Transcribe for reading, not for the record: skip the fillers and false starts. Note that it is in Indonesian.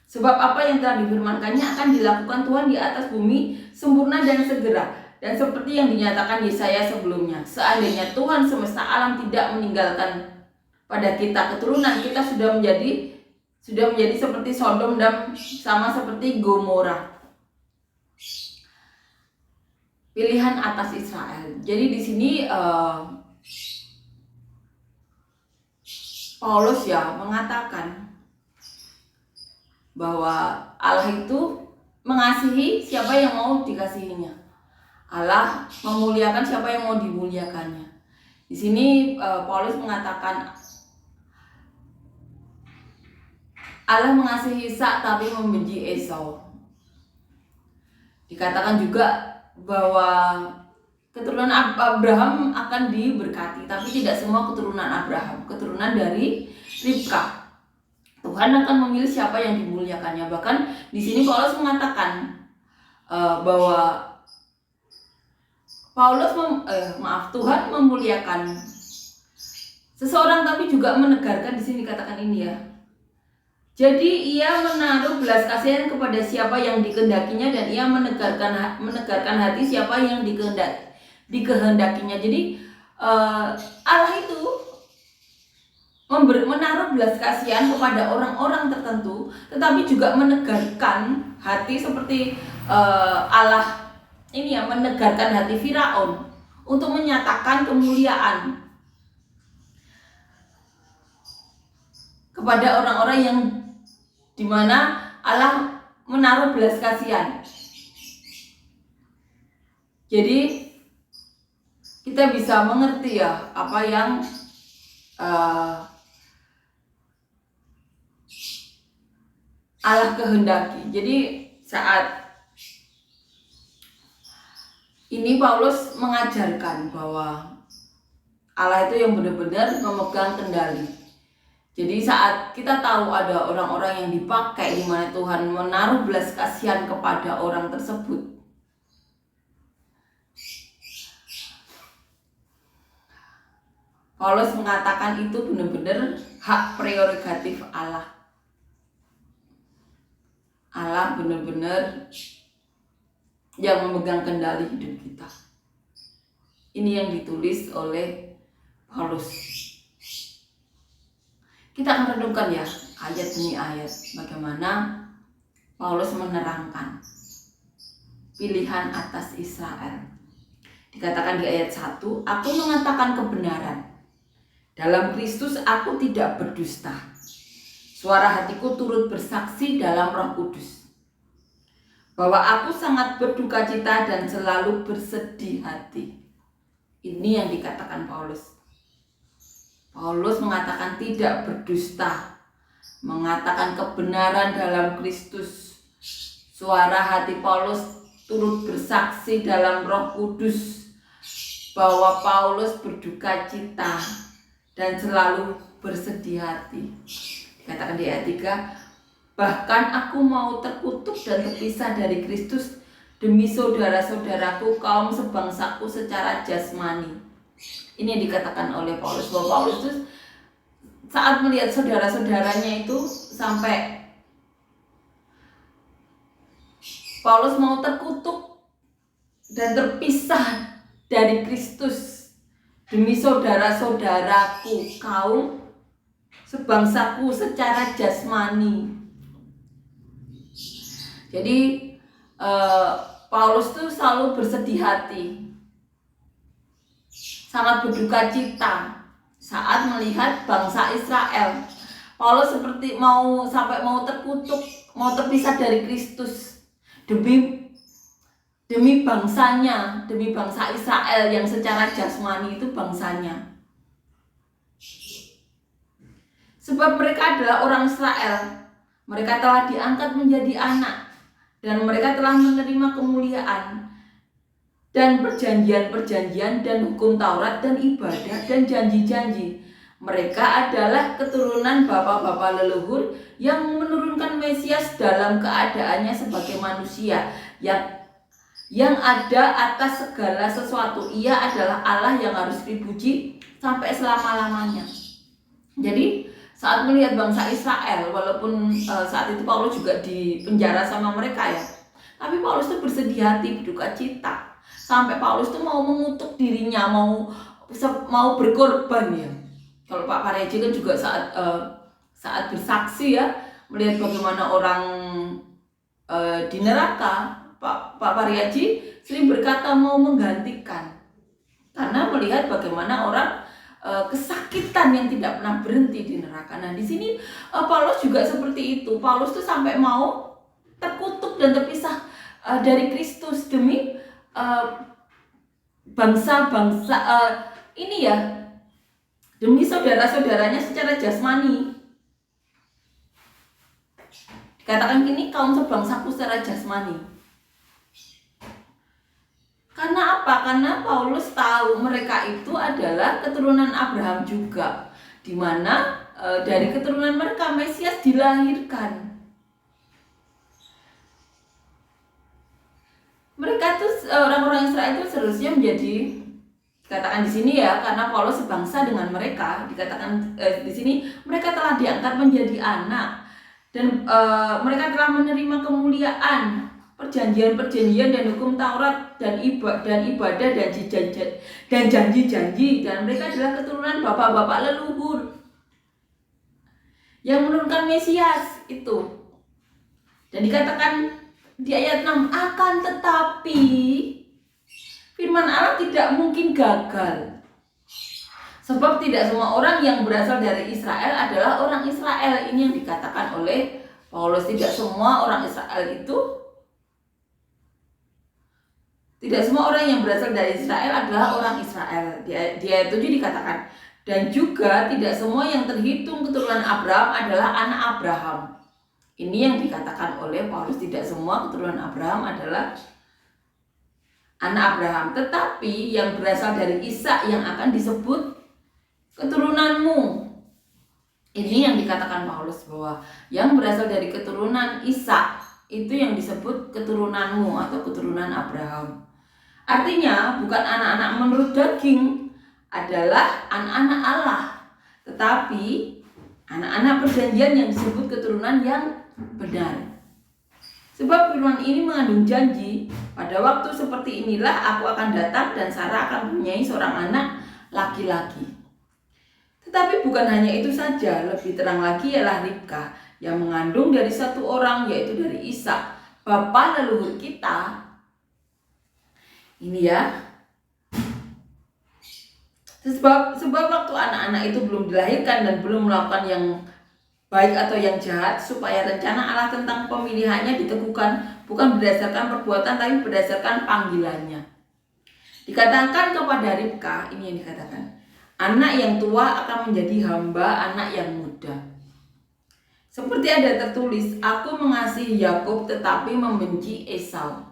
Sebab apa yang telah difirmankannya akan dilakukan Tuhan di atas bumi sempurna dan segera. Dan seperti yang dinyatakan Yesaya sebelumnya, seandainya Tuhan semesta alam tidak meninggalkan pada kita keturunan, kita sudah menjadi seperti Sodom dan sama seperti Gomora. Pilihan atas Israel. Jadi di sini Paulus ya mengatakan bahwa Allah itu mengasihi siapa yang mau dikasihinya. Allah memuliakan siapa yang mau dimuliakannya. Di sini Paulus mengatakan Allah mengasihi Ishak tapi membenci Esau. Dikatakan juga bahwa keturunan Abraham akan diberkati, tapi tidak semua keturunan Abraham, keturunan dari Ribka. Tuhan akan memilih siapa yang dimuliakannya. Bahkan di sini Paulus mengatakan bahwa Tuhan memuliakan seseorang tapi juga menegarkan, di sini dikatakan ini ya. Jadi ia menaruh belas kasihan kepada siapa yang dikehendakinya, dan ia menegarkan hati siapa yang dikehendakinya. Jadi Allah itu menaruh belas kasihan kepada orang-orang tertentu, tetapi juga menegarkan hati seperti Allah ini ya, menegarkan hati Firaun untuk menyatakan kemuliaan kepada orang-orang yang dimana Allah menaruh belas kasihan. Jadi kita bisa mengerti ya apa yang Allah kehendaki. Jadi saat ini Paulus mengajarkan bahwa Allah itu yang benar-benar memegang kendali. Jadi saat kita tahu ada orang-orang yang dipakai di mana Tuhan menaruh belas kasihan kepada orang tersebut, Paulus mengatakan itu benar-benar hak prerogatif Allah. Allah benar-benar yang memegang kendali hidup kita. Ini yang ditulis oleh Paulus. Kita akan renungkan ya ayat demi ayat bagaimana Paulus menerangkan pilihan atas Israel. Dikatakan di ayat 1, aku mengatakan kebenaran. Dalam Kristus aku tidak berdusta. Suara hatiku turut bersaksi dalam Roh Kudus bahwa aku sangat berduka cita dan selalu bersedih hati. Ini yang dikatakan Paulus. Paulus mengatakan tidak berdusta, mengatakan kebenaran dalam Kristus. Suara hati Paulus turut bersaksi dalam Roh Kudus bahwa Paulus berduka cita dan selalu bersedih hati. Dikatakan di ayat 3, bahkan aku mau terkutuk dan terpisah dari Kristus demi saudara-saudaraku kaum sebangsaku secara jasmani. Ini yang dikatakan oleh Paulus, bahwa Paulus itu saat melihat saudara-saudaranya itu sampai Paulus mau terkutuk dan terpisah dari Kristus demi saudara-saudaraku kaum sebangsaku secara jasmani. Jadi Paulus tuh selalu bersedih hati, sangat berduka cita saat melihat bangsa Israel. Paulus seperti mau terkutuk, mau terpisah dari Kristus demi bangsanya, demi bangsa Israel yang secara jasmani itu bangsanya. Sebab mereka adalah orang Israel, mereka telah diangkat menjadi anak, dan mereka telah menerima kemuliaan dan perjanjian-perjanjian dan hukum Taurat dan ibadah dan janji-janji. Mereka adalah keturunan bapa-bapa leluhur yang menurunkan Mesias dalam keadaannya sebagai manusia yang ada atas segala sesuatu. Ia adalah Allah yang harus dipuji sampai selama-lamanya. Jadi saat melihat bangsa Israel, walaupun saat itu Paulus juga di penjara sama mereka ya, tapi Paulus tuh bersedih hati, berduka cita, sampai Paulus tuh mau mengutuk dirinya, mau berkorban ya. Kalau Pak Pareji kan juga saat bersaksi ya, melihat bagaimana orang di neraka, Pak Paryaji sering berkata mau menggantikan, karena melihat bagaimana orang kesakitan yang tidak pernah berhenti di neraka. Nah di sini Paulus juga seperti itu. Paulus tuh sampai mau terkutuk dan terpisah dari Kristus demi bangsa-bangsa ini ya, demi saudara-saudaranya secara jasmani. Dikatakan gini, kaum sebangsaku secara jasmani. Karena apa? Karena Paulus tahu mereka itu adalah keturunan Abraham juga, di mana dari keturunan mereka Mesias dilahirkan. Mereka tuh orang-orang Israel itu seharusnya menjadi, dikatakan di sini ya, karena Paulus sebangsa dengan mereka, dikatakan di sini mereka telah diangkat menjadi anak dan mereka telah menerima kemuliaan, perjanjian-perjanjian dan hukum Taurat dan ibadah dan janji-janji, dan mereka adalah keturunan bapak-bapak leluhur yang menurunkan Mesias itu. Dan dikatakan di ayat 6, akan tetapi firman Allah tidak mungkin gagal, sebab tidak semua orang yang berasal dari Israel adalah orang Israel. Ini yang dikatakan oleh Paulus, tidak semua orang Israel itu, tidak semua orang yang berasal dari Israel adalah orang Israel. Di ayat 7 dikatakan, dan juga tidak semua yang terhitung keturunan Abraham adalah anak Abraham. Ini yang dikatakan oleh Paulus, tidak semua keturunan Abraham adalah anak Abraham, tetapi yang berasal dari Ishak yang akan disebut keturunanmu. Ini yang dikatakan Paulus, bahwa yang berasal dari keturunan Ishak itu yang disebut keturunanmu atau keturunan Abraham. Artinya bukan anak-anak menurut daging, adalah anak-anak Allah, tetapi anak-anak perjanjian yang disebut keturunan yang benar. Sebab firman ini mengandung janji, pada waktu seperti inilah aku akan datang dan Sarah akan mempunyai seorang anak laki-laki. Tetapi bukan hanya itu saja, lebih terang lagi ialah Ribka yang mengandung dari satu orang, yaitu dari Ishak, bapa leluhur kita. Ini ya. Sebab waktu anak-anak itu belum dilahirkan dan belum melakukan yang baik atau yang jahat, supaya rencana Allah tentang pemilihannya diteguhkan bukan berdasarkan perbuatan tapi berdasarkan panggilannya. Dikatakan kepada Ribka, ini yang dikatakan, anak yang tua akan menjadi hamba anak yang muda. Seperti ada tertulis, aku mengasihi Yakub tetapi membenci Esau.